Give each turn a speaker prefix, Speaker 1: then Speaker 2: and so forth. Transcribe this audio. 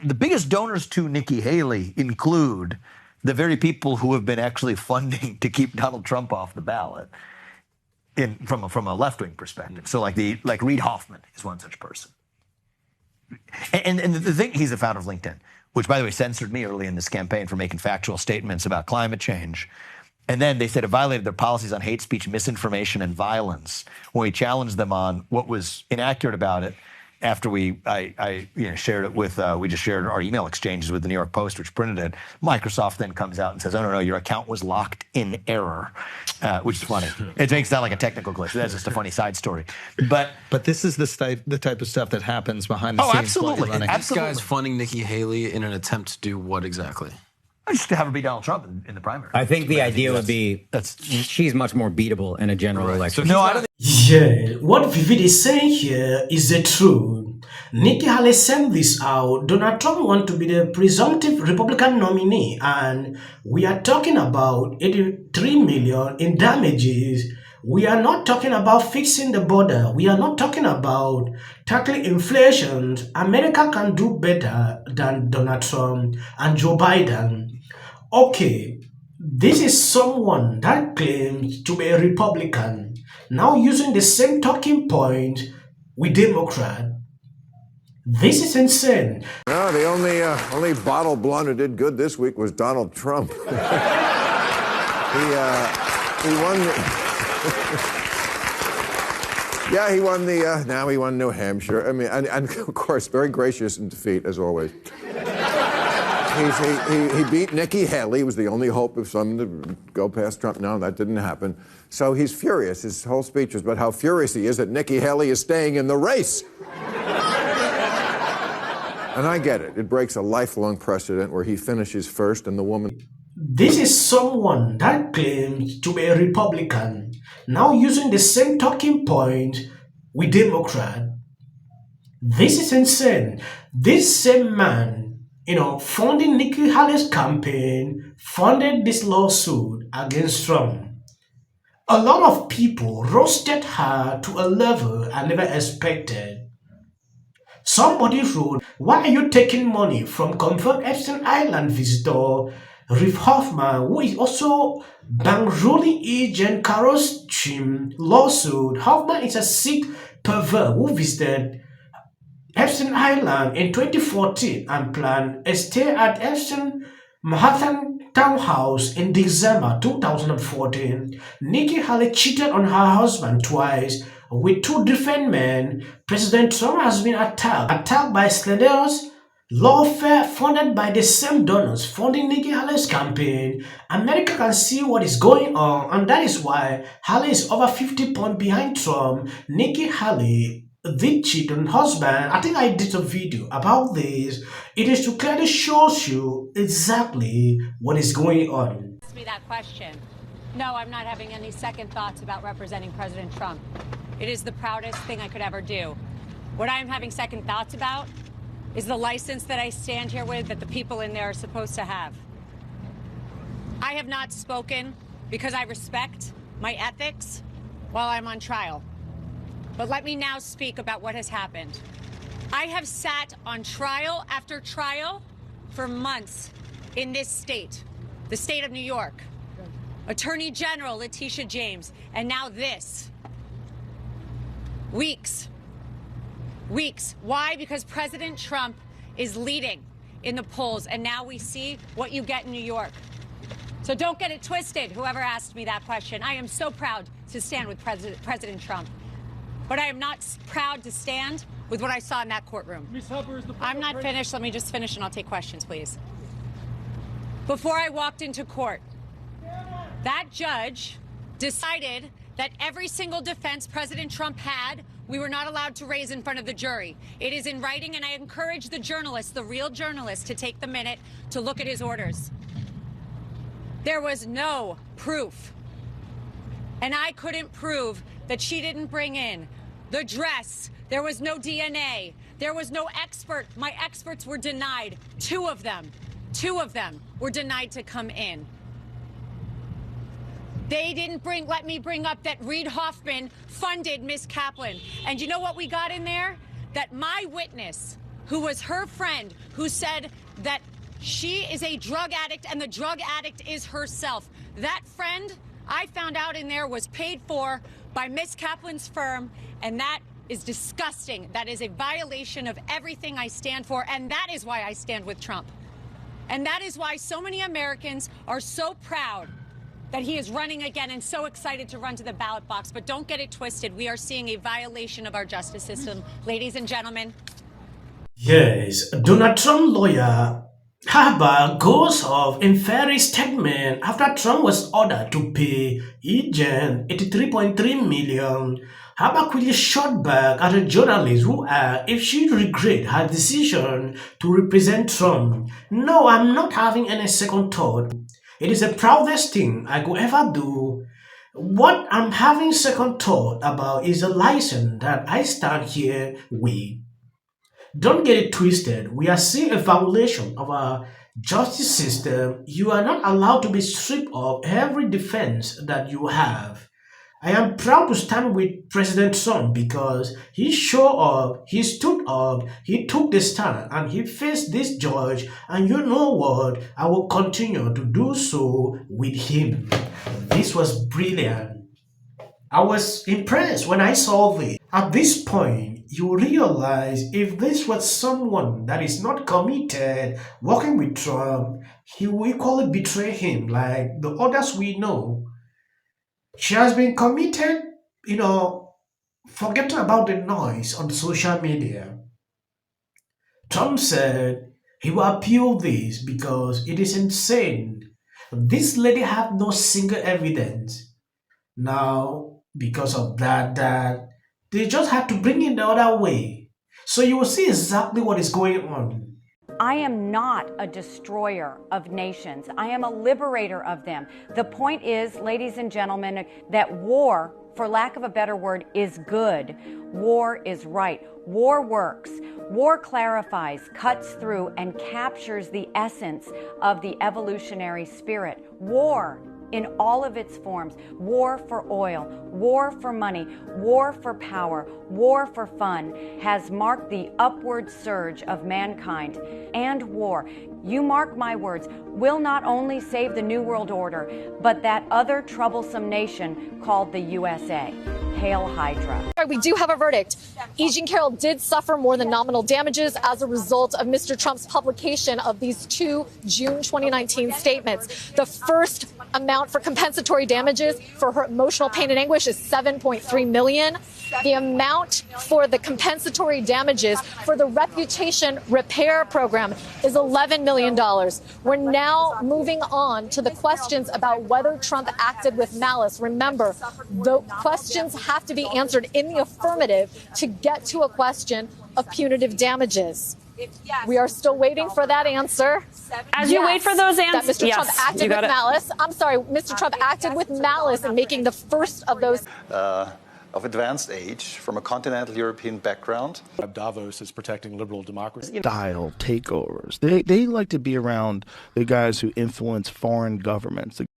Speaker 1: the biggest donors to Nikki Haley include the very people who have been actually funding to keep Donald Trump off the ballot from a left-wing perspective. So like Reid Hoffman is one such person. And the thing, he's the founder of LinkedIn, which, by the way, censored me early in this campaign for making factual statements about climate change. And then they said it violated their policies on hate speech, misinformation, and violence when we challenged them on what was inaccurate about it. After I shared it with, we just shared our email exchanges with the New York Post, which printed it. Microsoft then comes out and says, "Oh no, your account was locked in error," which is funny. It makes it sound like a technical glitch. That's just a funny side story. But
Speaker 2: this is the type of stuff that happens behind the scenes.
Speaker 1: Absolutely.
Speaker 3: And these guys funding Nikki Haley in an attempt to do what exactly?
Speaker 1: Just to have her beat Donald Trump in the primary.
Speaker 4: I think the idea would be she's much more beatable in a general election.
Speaker 1: So no, I don't think.
Speaker 5: Yeah, what Vivek is saying here is the truth. Nikki Haley sent this out. Donald Trump wants to be the presumptive Republican nominee, and we are talking about 83 million in damages. We are not talking about fixing the border. We are not talking about tackling inflation. America can do better than Donald Trump and Joe Biden. Okay, this is someone that claims to be a Republican, now using the same talking point with Democrat. This is insane.
Speaker 6: No, the only bottle blonde who did good this week was Donald Trump. He won. Yeah, he won the. Now he won New Hampshire. I mean, and of course, very gracious in defeat as always. He beat Nikki Haley. He was the only hope of someone to go past Trump. No, that didn't happen. So he's furious. His whole speech was about how furious he is that Nikki Haley is staying in the race. And I get it. It breaks a lifelong precedent where he finishes first and the woman.
Speaker 5: This is someone that claims to be a Republican, now using the same talking point with Democrat. This is insane. This same man, funding Nikki Haley's campaign, funded this lawsuit against Trump. A lot of people roasted her to a level I never expected. Somebody wrote, "Why are you taking money from confirmed Epstein Island visitor Reid Hoffman, who is also bankrolling agent Carol's Trim lawsuit? Hoffman is a sick pervert who visited Epstein Island in 2014 and planned a stay at Epstein Manhattan townhouse in December 2014. Nikki Haley cheated on her husband twice with two different men. President Trump has been attacked by slanderous lawfare funded by the same donors funding Nikki Haley's campaign. America can see what is going on, and that is why Haley is over 50 points behind Trump. Nikki Haley did cheat on her husband. I think I did a video about this. It is to clearly show you exactly what is going on.
Speaker 7: Ask me that question. No, I'm not having any second thoughts about representing President Trump. It is the proudest thing I could ever do. What I am having second thoughts about is the license that I stand here with that the people in there are supposed to have. I have not spoken because I respect my ethics while I'm on trial. But let me now speak about what has happened. I have sat on trial after trial for months in this state, the state of New York. Attorney General Letitia James, and now this. Weeks. Why? Because President Trump is leading in the polls, and now we see what you get in New York. So don't get it twisted, whoever asked me that question. I am so proud to stand with President Trump. But I am not proud to stand with what I saw in that courtroom. I'm not finished. Let me just finish and I'll take questions, please. Before I walked into court, that judge decided that every single defense President Trump had, we were not allowed to raise in front of the jury. It is in writing, and I encourage the journalists, the real journalists, to take the minute to look at his orders. There was no proof. And I couldn't prove that she didn't bring in the dress. There was no DNA. There was no expert. My experts were denied. Two of them were denied to come in. They didn't let me bring up that Reid Hoffman funded Miss Kaplan. And you know what we got in there? That my witness who was her friend, who said that she is a drug addict and the drug addict is herself. That friend, I found out in there, was paid for by Miss Kaplan's firm, and that is disgusting. That is a violation of everything I stand for, and that is why I stand with Trump. And that is why so many Americans are so proud that he is running again and so excited to run to the ballot box. But don't get it twisted. We are seeing a violation of our justice system, ladies and gentlemen.
Speaker 5: Yes, Donald Trump lawyer Haber goes off in very statement after Trump was ordered to pay Egan $83.3 million. Haber quickly shot back at a journalist who asked if she regret her decision to represent Trump. No, I'm not having any second thought. It is the proudest thing I could ever do. What I'm having second thought about is the license that I stand here with. Don't get it twisted. We are seeing a violation of our justice system. You are not allowed to be stripped of every defense that you have. I am proud to stand with President Trump because he showed up, he stood up, he took the stand, and he faced this judge. And you know what? I will continue to do so with him. This was brilliant. I was impressed when I saw this. At this point, you realize if this was someone that is not committed working with Trump, he will equally betray him like the others we know. She has been committed, forgetting about the noise on social media. Trump said he will appeal this because it is insane. This lady had no single evidence. Now, because of that, they just had to bring in the other way. So you will see exactly what is going on.
Speaker 8: I am not a destroyer of nations. I am a liberator of them. The point is, ladies and gentlemen, that war, for lack of a better word, is good. War is right. War works. War clarifies, cuts through, and captures the essence of the evolutionary spirit. War in all of its forms. War for oil, war for money, war for power, war for fun has marked the upward surge of mankind. And war, you mark my words, will not only save the New World Order, but that other troublesome nation called the USA. Hail Hydra.
Speaker 9: We do have a verdict. E. Jean Carroll did suffer more than nominal damages as a result of Mr. Trump's publication of these two June 2019 statements. The first amount for compensatory damages for her emotional pain and anguish is $7.3 million. The amount for the compensatory damages for the reputation repair program is $11 million. We're now moving on to the questions about whether Trump acted with malice. Remember, the questions have to be answered in the affirmative to get to a question of punitive damages. We are still waiting for that answer.
Speaker 10: As you wait for those answers,
Speaker 9: that Mr. Trump acted with malice. I'm sorry, Mr. Trump acted with malice in making the first of those.
Speaker 11: Of advanced age, from a continental European background.
Speaker 12: Davos is protecting liberal democracy.
Speaker 13: Style takeovers. They like to be around the guys who influence foreign governments.